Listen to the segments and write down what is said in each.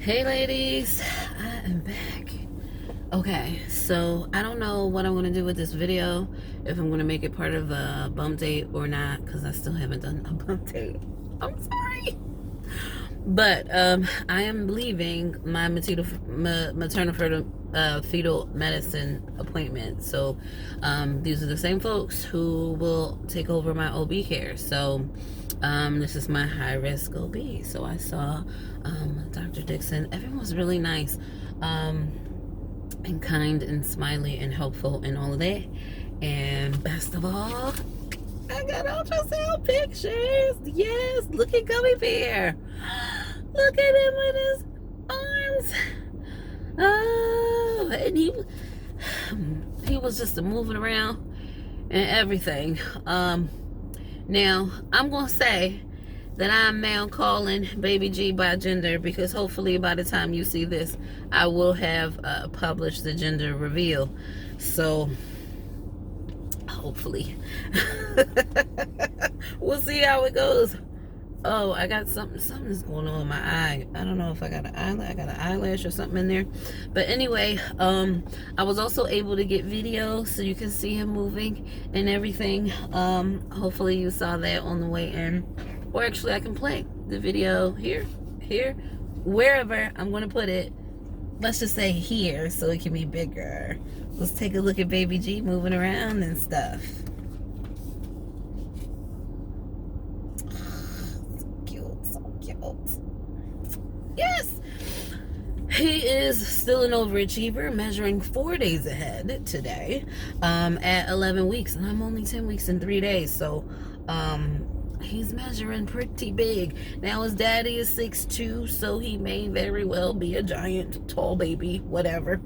Hey ladies, I am back. Okay, so I don't know what I'm going to do with this video, if I'm going to make it part of a bump date or not, because I still haven't done a bump date. I'm sorry. But I am leaving my maternal fetal medicine appointment. So these are the same folks who will take over my OB care. So this is my high risk OB. So I saw Dr. Dixon. Everyone was really nice and kind and smiley and helpful and all of that. And best of all, I got ultrasound pictures. Yes, look at Gummy Bear. Look at him with his arms. Oh, and he was just moving around and everything. Now I'm gonna say that I'm now calling baby G by gender, because hopefully by the time you see this, I will have published the gender reveal. So hopefully we'll see how it goes. Oh, I got something's going on in my eye. I don't know if I got an eyelash or something in there. But anyway, I was also able to get video so you can see him moving and everything. Hopefully you saw that on the way in. Or actually I can play the video here, wherever I'm gonna put it. Let's just say here so it can be bigger. Let's take a look at baby G moving around and stuff. Yes, he is still an overachiever, measuring 4 days ahead today at 11 weeks, and I'm only 10 weeks and 3 days, so he's measuring pretty big. Now his daddy is 6'2", so he may very well be a giant tall baby, whatever.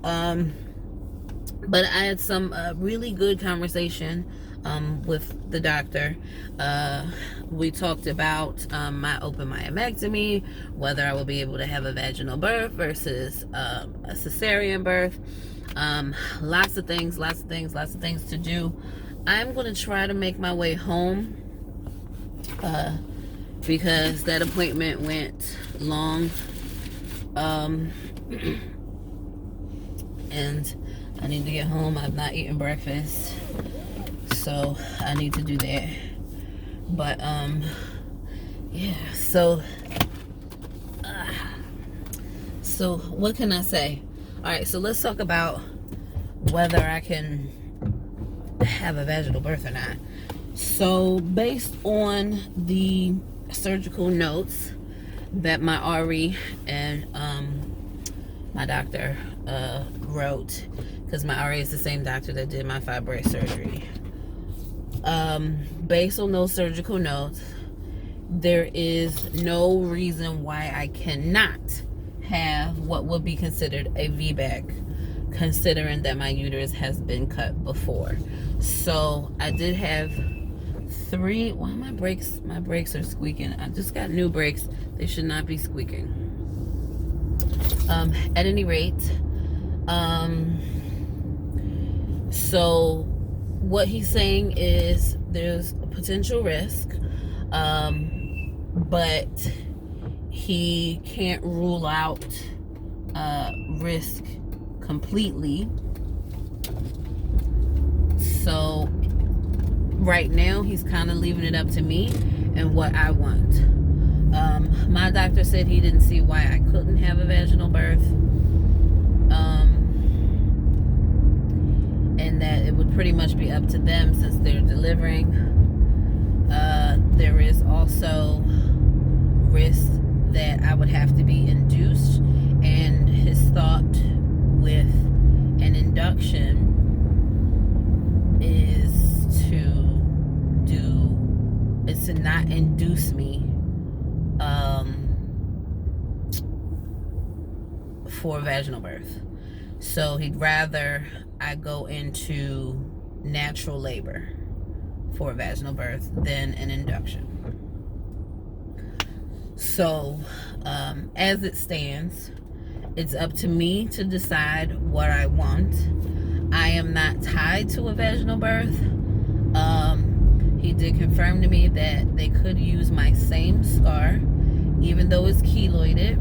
But I had some really good conversation with the doctor. We talked about my open myomectomy, whether I will be able to have a vaginal birth versus a cesarean birth. Lots of things to do. I'm going to try to make my way home because that appointment went long, and I need to get home. I've not eaten breakfast, so I need to do that. But yeah, so what can I say? All right, so let's talk about whether I can have a vaginal birth or not. So based on the surgical notes that my RE and my doctor wrote, because my RE is the same doctor that did my fibroid surgery. Based on those surgical notes, there is no reason why I cannot have what would be considered a VBAC, considering that my uterus has been cut before. So I did have 3. Why my brakes are squeaking? I just got new brakes. They should not be squeaking. At any rate, so what he's saying is there's a potential risk, but he can't rule out risk completely. So right now he's kind of leaving it up to me and what I want. My doctor said he didn't see why I couldn't have a vaginal birth, and that it would pretty much be up to them since they're delivering. There is also risk that I would have to be induced, and his thought with an induction is to not induce me for vaginal birth. So he'd rather I go into natural labor for a vaginal birth than an induction. So as it stands, it's up to me to decide what I want. I am not tied to a vaginal birth. He did confirm to me that they could use my same scar, even though it's keloided.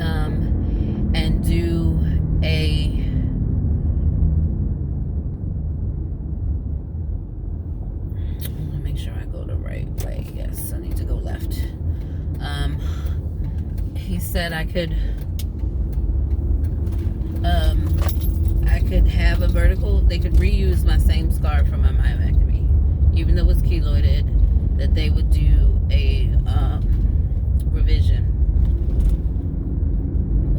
and do a make sure I go the right way. Yes, I need to go left. He said I could have a vertical. They could reuse my same scar from my myomectomy, even though it's keloided. That they would do a revision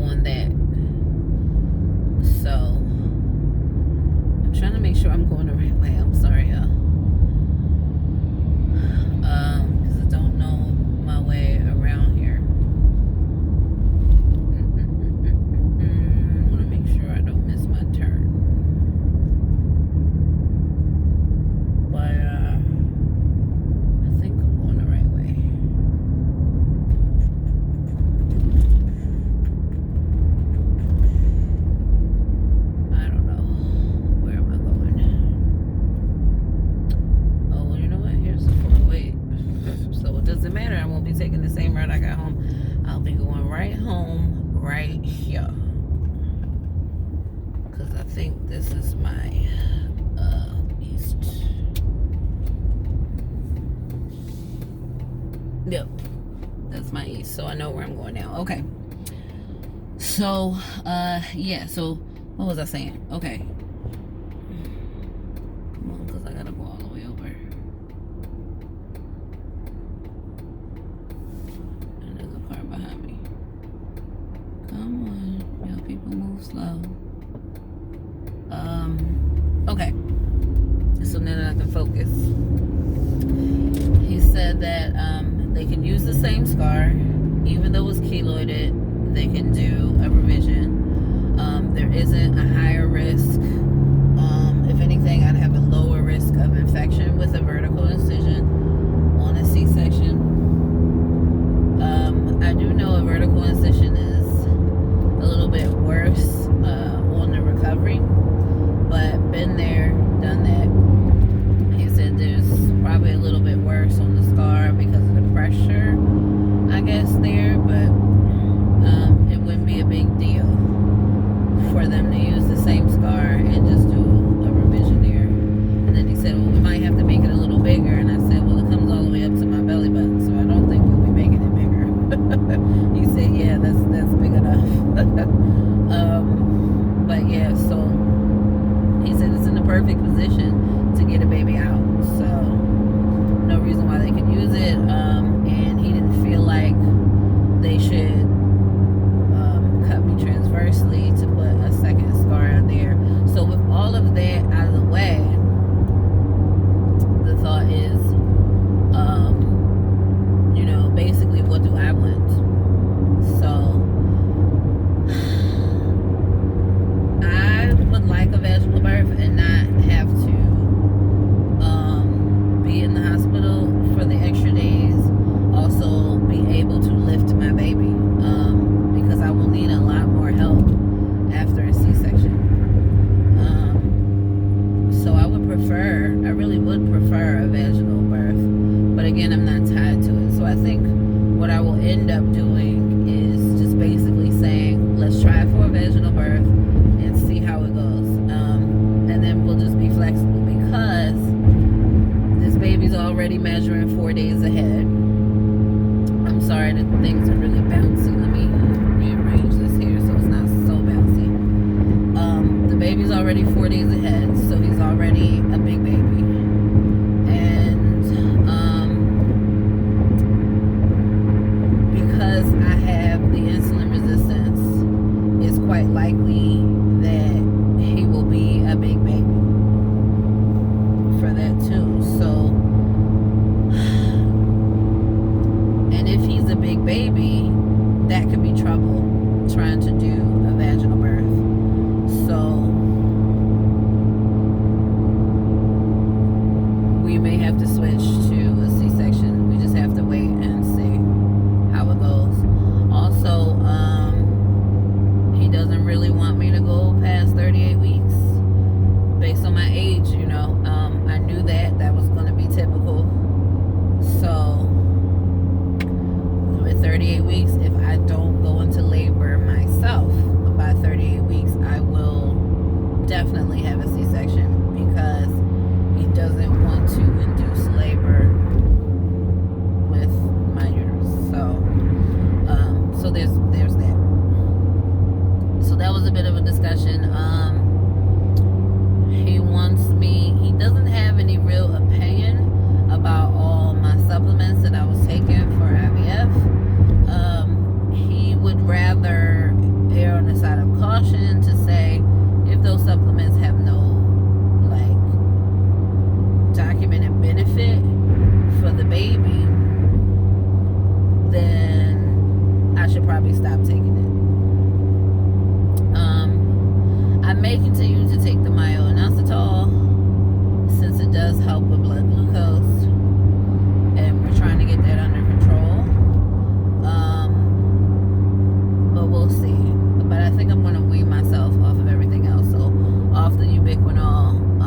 on that. So I'm trying to make sure I'm going the right way. I'm sorry, y'all. Because I don't know my way around here. I want to make sure I don't miss my turn. But I think I'm going the right way. I don't know. Where am I going? Oh, well, you know what? Here's the four-way. So it doesn't matter. I won't be taking the same route I got home. I'll be going right home, right here. Because I think this is my east. Yep. That's my east. So I know where I'm going now. Okay. So, yeah. So, what was I saying? Okay. Well, because I got to go all the way over. And there's a car behind me. Come on. Y'all people move slow. Okay. So now that I can focus. He said that they can use the same scar, even though it's keloided. They can do a revision. There isn't a higher risk. If anything, I'd have a lower risk of infection with a vertical incision on a C-section. I do know a vertical incision is a little bit worse on the recovery, but been there, done that. He said there's probably a little bit worse on the scar because of the pressure, I guess, there, but it wouldn't be a big deal for them to use the same scar and just do a revision there. And then he said, well, we might have to make it a little bigger. And I said, well, it comes all the way up to my belly button, so I don't think we'll be making it bigger. He said, yeah, that's big enough. But yeah, so he said it's in the perfect position to get a baby out. So no reason why they could use it. And he didn't feel like they should cut me transversely to put a second scar out there. So with all of that out of the way, the thought is, basically, what do I want? So I would like a vaginal birth and not have to be in the hospital for the extra days. Also be able to lift my baby because I will need a lot more help after a C-section. So I really would prefer a vaginal birth, but again, I'm not tied to it. So I think what I will end up doing is just basically saying, let's try for a vaginal birth and see how it goes. And then we'll just be flexible because this baby's already measuring 4 days ahead. I'm sorry that things are really bouncy. Let me rearrange this here so it's not so bouncy. The baby's already 4 days ahead, so he's already a big baby. And because I have the insulin resistance, it's quite likely that he will be a big baby for that too. So, and if he's a big baby, that could be trouble trying to do a vaginal birth. So we may have to switch to a C-section. We just have to wait and see how it goes. Also, he doesn't really want me to go past 38 weeks based on my age, I knew that was going to be typical. So with 38 weeks, if I don't go into labor 38 weeks, I will definitely have a C-section because he doesn't want to induce labor with my uterus. So there's that. So that was a bit of a discussion. He doesn't have any real opinion about all my supplements that I was taking for IVF. He would rather err on the side of caution to say if those supplements have no documented benefit for the baby, then I should probably stop taking it. I may continue to take the myo-inositol since it does help with blood glucose, and we're trying to get that under control. But we'll see. But I think I'm going to wean myself off of everything else. So off the ubiquinol,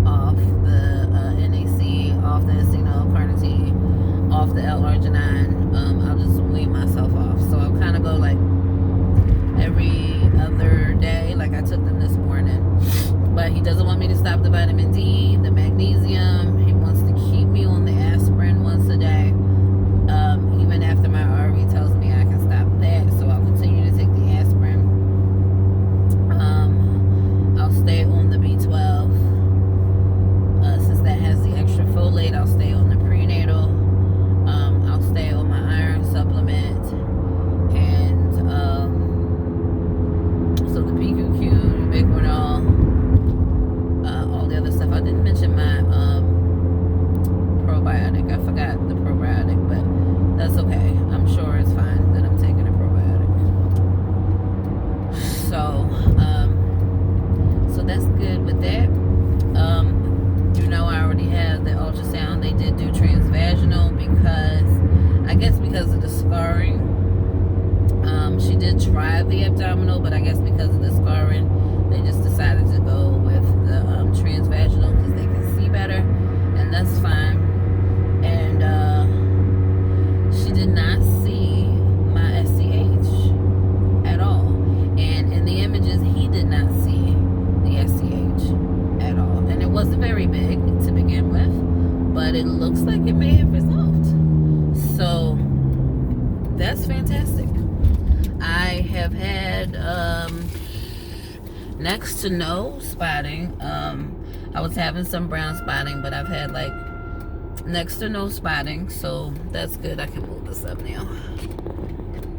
off the NAC, off the acetylcarnitine, off the L-arginine. I'll just wean myself off. So I'll kind of go like every other day, like I took them this morning. But he doesn't want me to stop the vitamin D, the magnesium. He wants to keep me on the aspirin once a day. Even after my RV tells me I can stop that, so I'll continue to take the aspirin. I'll stay on the B12. Since that has the extra folate, I'll stay on the prenatal. I'll stay on my iron supplement. And so the PQQ, ubiquinol, all the other stuff. I didn't mention my probiotic. I forgot the probiotic, but that's okay. I'm sure it's fine that I'm taking a probiotic. So that's good with that. I already have the ultrasound. They did do transvaginal because of the scarring. She did try the abdominal, but I guess because of the scarring, they just decided to go with the transvaginal because they can see better, and that's fine. And she did not see my SCH at all, and in the images he did not see the SCH at all, and it wasn't very big to begin with, but it looks like it may have resolved. So that's fantastic. I have had next to no spotting. I was having some brown spotting, but I've had like next to no spotting, so that's good. I can move this up now.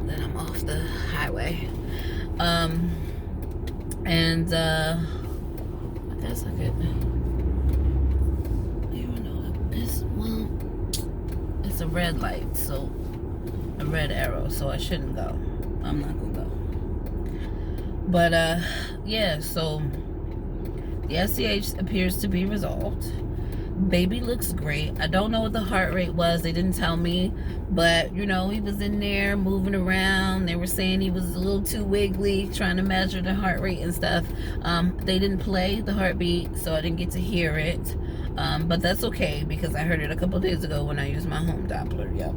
Then I'm off the highway. And I guess I could. It's a red light, so a red arrow, so I shouldn't go. I'm not gonna go. But yeah, so the SCH appears to be resolved. Baby looks great. I don't know what the heart rate was. They didn't tell me, but he was in there moving around. They were saying he was a little too wiggly, trying to measure the heart rate and stuff. They didn't play the heartbeat, so I didn't get to hear it. But that's okay because I heard it a couple days ago when I used my home Doppler. Yep.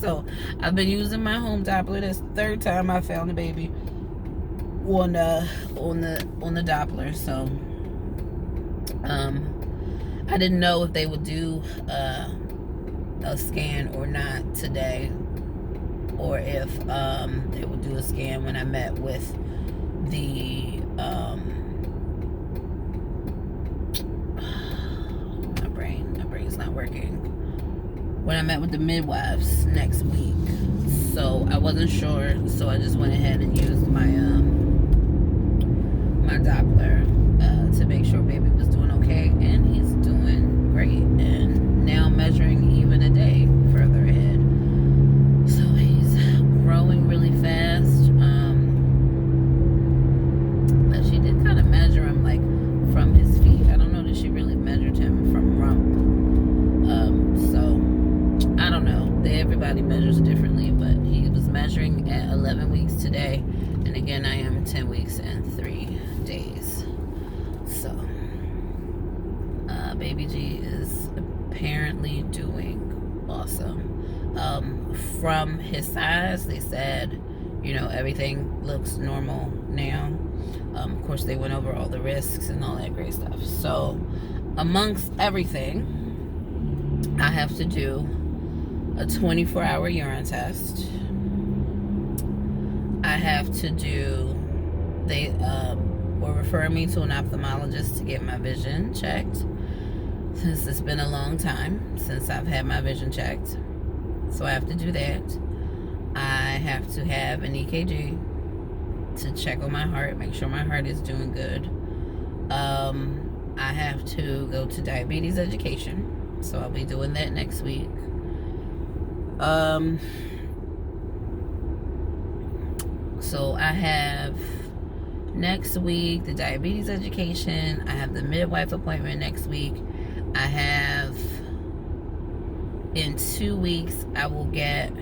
So I've been using my home Doppler. That's the third time I found the baby on the Doppler. So I didn't know if they would do a scan or not today, or if they would do a scan when I met with the my brain's not working, when I met with the midwives next week. So I wasn't sure, so I just went ahead and used my my Doppler to make sure baby was doing okay, and he's doing great, and now measuring even a day further ahead. So he's growing really fast. But she did kind of measure him like from his feet. I don't know that she really measured him from rump. So I don't know. Everybody measures differently, but he was measuring at 11 weeks today, and again I am 10 weeks and 3 days. So baby G is apparently doing awesome. From his size, they said you know, everything looks normal now. Of course, they went over all the risks and all that great stuff. So, amongst everything, I have to do a 24-hour urine test. I have to do, they will refer me to an ophthalmologist to get my vision checked, since it's been a long time since I've had my vision checked. So I have to do that. I have to have an EKG to check on my heart, make sure my heart is doing good. I have to go to diabetes education, so I'll be doing that next week. So I have next week the diabetes education. I have the midwife appointment next week. I have, in 2 weeks, I will get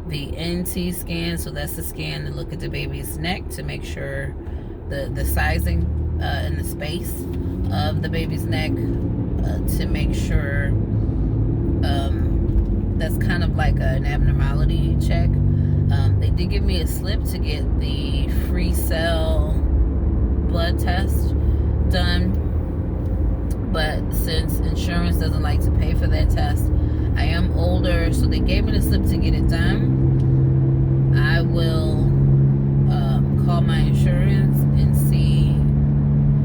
the NT scan. So that's the scan to look at the baby's neck to make sure the sizing and the space of the baby's neck, to make sure that's kind of like an abnormality check. They did give me a slip to get the free cell blood test done, but since insurance doesn't like to pay for that test, I am older, so they gave me the slip to get it done. I will call my insurance and see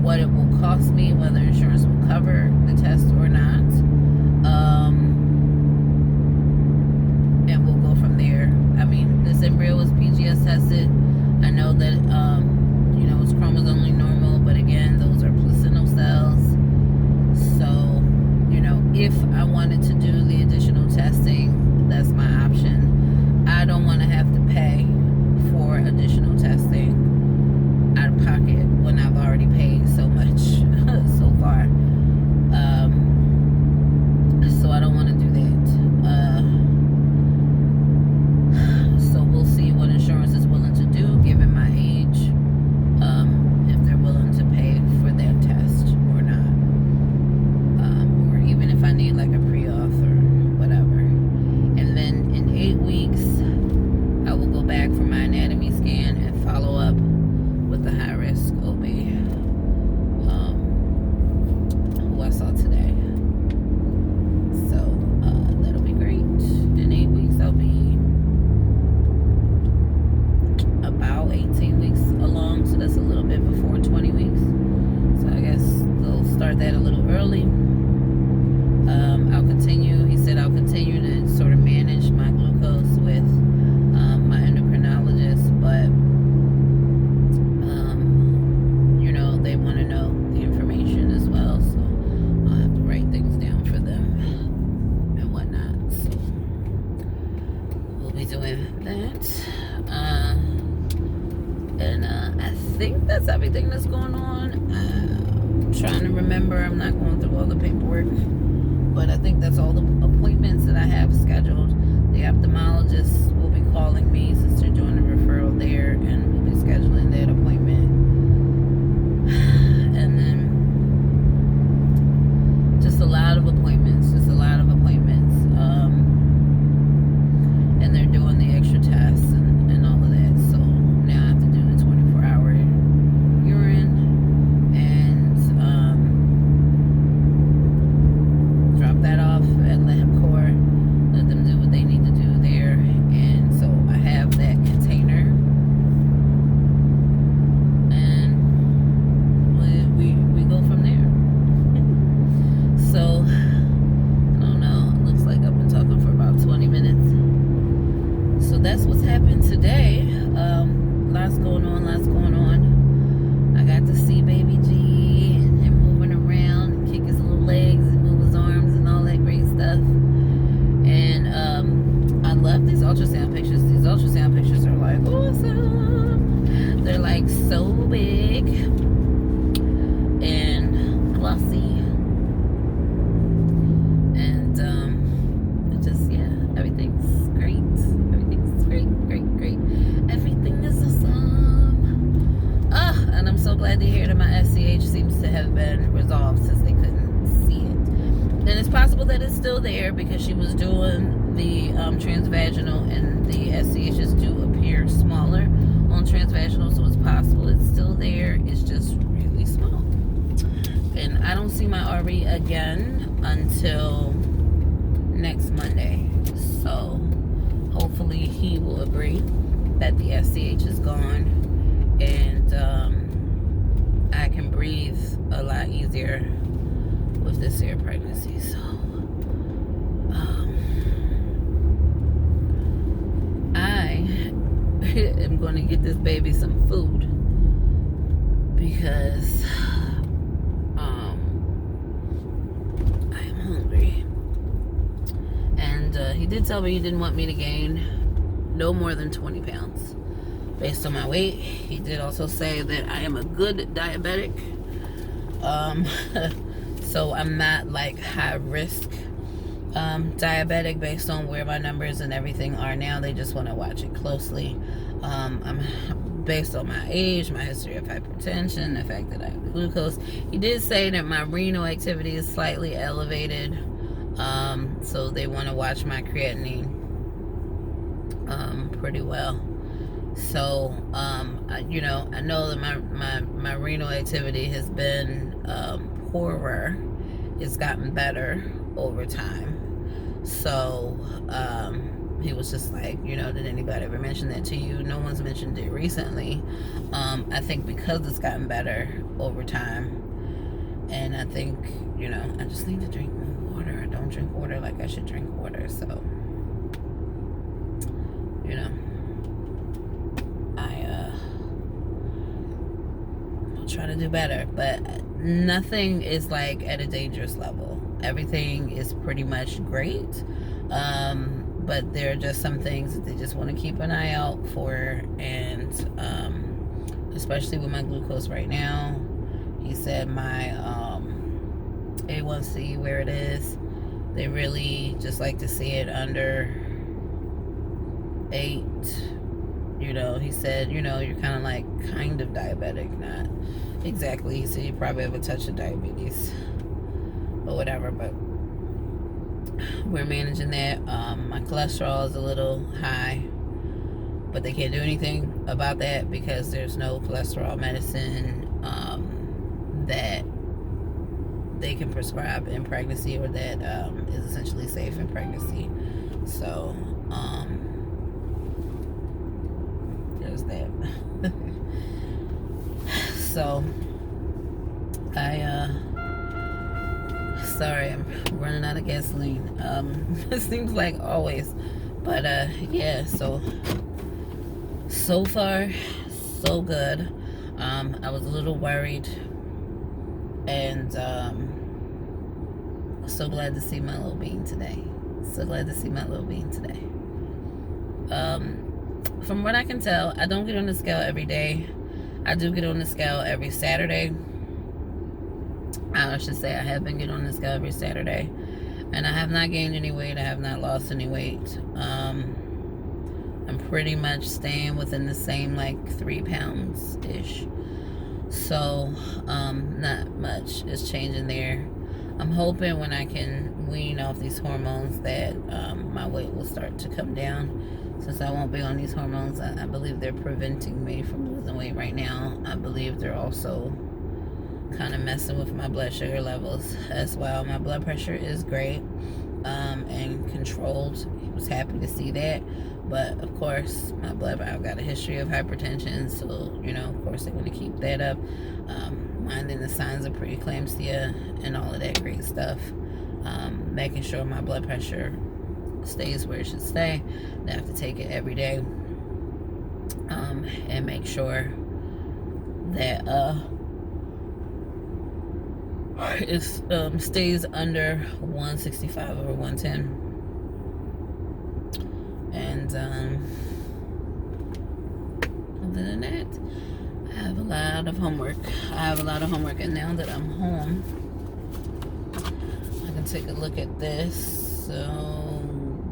what it will cost me, whether insurance will cover the test or not. And we'll go from there. I mean, this embryo was PGS tested. I know that, you know, it's chromosomally normal, but again, those are placental cells. So, you know, if I wanted to do the additional testing, that's my option. I don't want to have to pay for additional testing out of pocket when I've already paid so much so far. So I don't want to do that. So we'll see what insurance is willing to do given my age, if they're willing to pay for that test or not, or even if I need like a pre-auth or whatever. And then in 8 weeks, I will go back for my anatomy scan and follow up with the high-risk OB, who I saw today. So that'll be great. In 8 weeks, I'll be about 18 weeks along, so that's a little bit before 20 weeks. So I guess they'll start that a little early. I'll continue, he said I'll continue to sort of manage my glucose with my endocrinologist, but you know, they want to know the information as well, so I'll have to write things down for them and whatnot. So we'll be doing that. And I think that's everything that's going on. I'm trying to remember. I'm not going through all the paperwork, but I think that's all the appointments that I have scheduled. The ophthalmologist will be calling me since they're doing a referral there, and we'll be scheduling that appointment. And then just a lot of appointments, and they're doing the extra tests and all of that. So now I have to do the 24-hour urine and drop that off at LabCorp, let them do what they need to do there. And so I have that container, and we go from there. So I don't know, it looks like I've been talking for about 20 minutes. So that's what's happened today. Lots going on. I got to see baby G and him moving around and kick his little legs and move his arms and all that great stuff. And I love these ultrasound pictures. These ultrasound pictures are like awesome. They're like so big and glossy. And it just, yeah, everything's great. Great. Everything is awesome. And I'm so glad to hear that my SCH seems to have been resolved since they couldn't see it. And it's possible that it's still there because she was doing the transvaginal and the SCHs do appear smaller on transvaginal, so it's possible it's still there. It's just really small. And I don't see my RE again until next Monday. So hopefully he will agree that the SCH is gone and I can breathe a lot easier with this air pregnancy. So I am going to get this baby some food because I am hungry. And he did tell me he didn't want me to gain no more than 20 pounds based on my weight. He did also say that I am a good diabetic. So I'm not like high risk diabetic based on where my numbers and everything are now. They just want to watch it closely. I'm based on my age, my history of hypertension, the fact that I have glucose. He did say that my renal activity is slightly elevated. So they want to watch my creatinine pretty well. So you know, I know that my renal activity has been poorer. It's gotten better over time. So he was just like, you know, did anybody ever mention that to you? No one's mentioned it recently. I think because it's gotten better over time, and I think, you know, I just need to drink more water. I don't drink water like I should drink water. So, you know, I'll try to do better, but nothing is like at a dangerous level. Everything is pretty much great. But there are just some things that they just want to keep an eye out for, and especially with my glucose right now. He said my A1C, where it is, they really just like to see it under 8. You know, he said, you know, you're kind of diabetic, not exactly. He said you probably have a touch of diabetes or whatever, but we're managing that. My cholesterol is a little high, but they can't do anything about that because there's no cholesterol medicine that they can prescribe in pregnancy, or that is essentially safe in pregnancy. So there's that. So sorry, I'm running out of gasoline. It seems like always, but yeah. So far, so good. I was a little worried, and so glad to see my little bean today. From what I can tell, I don't get on the scale every day. I do get on the scale every Saturday. I should say I have been getting on the scale every Saturday, and I have not gained any weight. I have not lost any weight. I'm pretty much staying within the same like 3 pounds ish. So not much is changing there. I'm hoping when I can wean off these hormones that my weight will start to come down. Since I won't be on these hormones, I believe they're preventing me from losing weight right now. I believe they're also kind of messing with my blood sugar levels as well. My blood pressure is great and controlled. I was happy to see that. But of course, I've got a history of hypertension, so you know, of course, they want to keep that up. Minding the signs of preeclampsia and all of that great stuff. Making sure my blood pressure stays where it should stay. I have to take it every day, and make sure that it stays under 165 over 110. And other than that, I have a lot of homework. And now that I'm home, I can take a look at this. So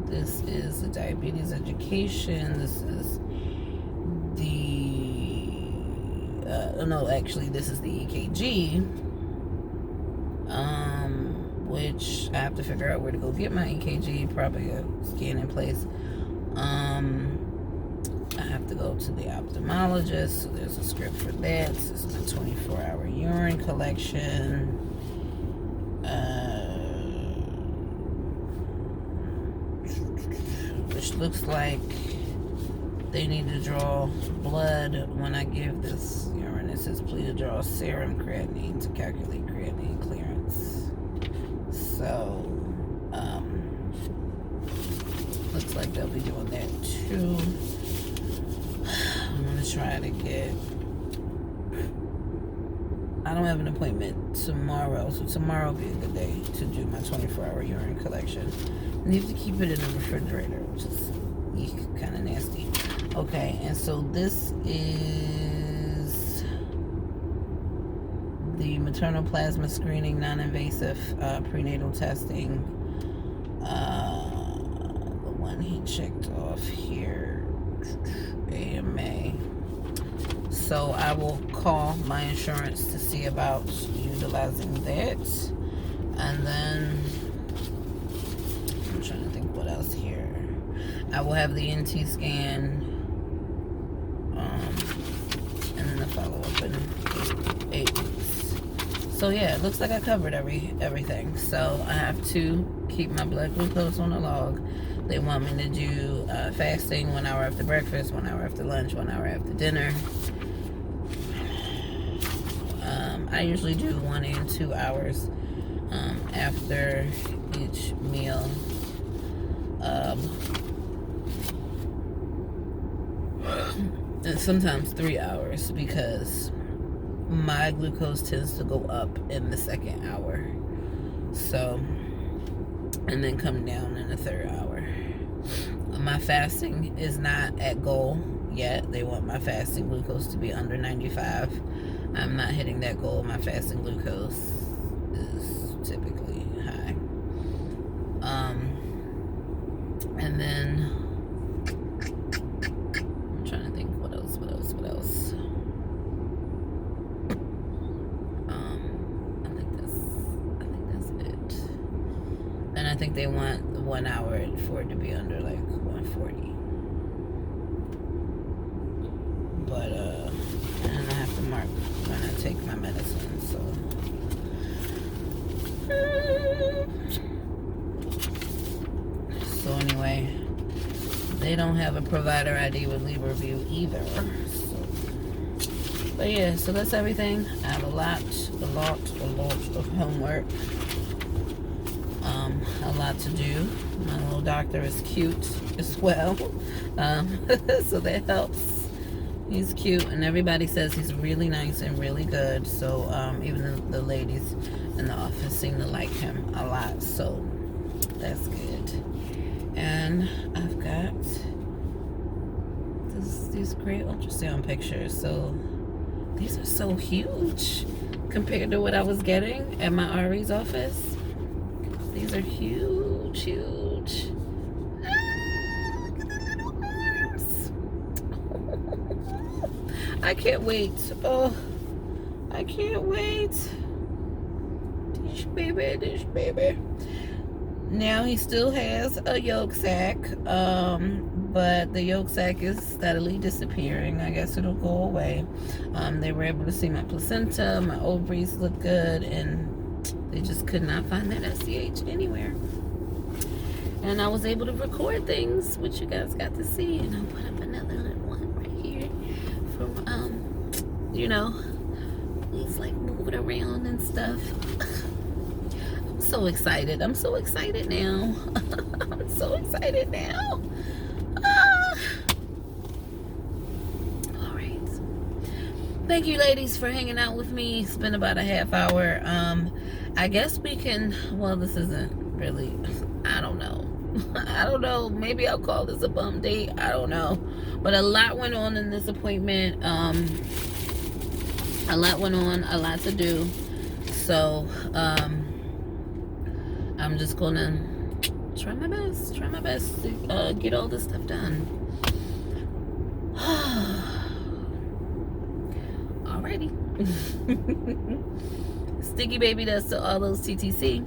this is the diabetes education. This is the no, actually this is the EKG, which I have to figure out where to go get my EKG, probably a scan in place. I have to go to the ophthalmologist, so there's a script for that. This is my 24-hour urine collection. Which looks like they need to draw blood when I give this urine. It says please draw serum creatinine to calculate creatinine clearance. So, looks like they'll be doing that too. I'm gonna try to get. I don't have an appointment tomorrow, so tomorrow will be a good day to do my 24-hour urine collection. I need to keep it in the refrigerator, which is kind of nasty. Okay, and so this is the maternal plasma screening, non-invasive prenatal testing. The one he checked off here, AMA. So I will call my insurance to see about utilizing that. And then I'm trying to think what else here. I will have the NT scan, and then the follow-up in 8 weeks. So yeah, it looks like I covered everything. So I have to keep my blood glucose on the log. They want me to do fasting 1 hour after breakfast, 1 hour after lunch, 1 hour after dinner. I usually do 1 and 2 hours after each meal. And sometimes 3 hours, because my glucose tends to go up in the second hour. So, and then come down in the third hour. My fasting is not at goal yet. They want my fasting glucose to be under 95. I'm not hitting that goal. My fasting glucose is typically high. And then I'm trying to think what else. I think that's it. And I think they want 1 hour for it to be under like 140. But and I have to mark when I take my medicine, so anyway, they don't have a provider ID with LibreView either. So, but yeah, so that's everything. I have a lot of homework. A lot to do. My little doctor is cute as well, so that helps. He's cute, and everybody says he's really nice and really good. So even the ladies in the office seem to like him a lot. So that's good. And I've got these great ultrasound pictures. So these are so huge compared to what I was getting at my RE's office. These are huge. Look at the little arms. I can't wait. Oh, I can't wait. Dish baby. Now he still has a yolk sac, but the yolk sac is steadily disappearing. I guess it'll go away. They were able to see my placenta, my ovaries look good, and they just could not find that SCH anywhere. And I was able to record things, which you guys got to see. And I'll put up another little one right here from, he's like moving around and stuff. I'm so excited. I'm so excited now. I'm so excited now. All right. Thank you, ladies, for hanging out with me. It's been about a half hour. I guess we can, well, this isn't really, I don't know. Maybe I'll call this a bum date. I don't know. But a lot went on in this appointment. A lot went on, a lot to do. So, I'm just gonna try my best to get all this stuff done. Alrighty. Sticky baby does to all those TTC.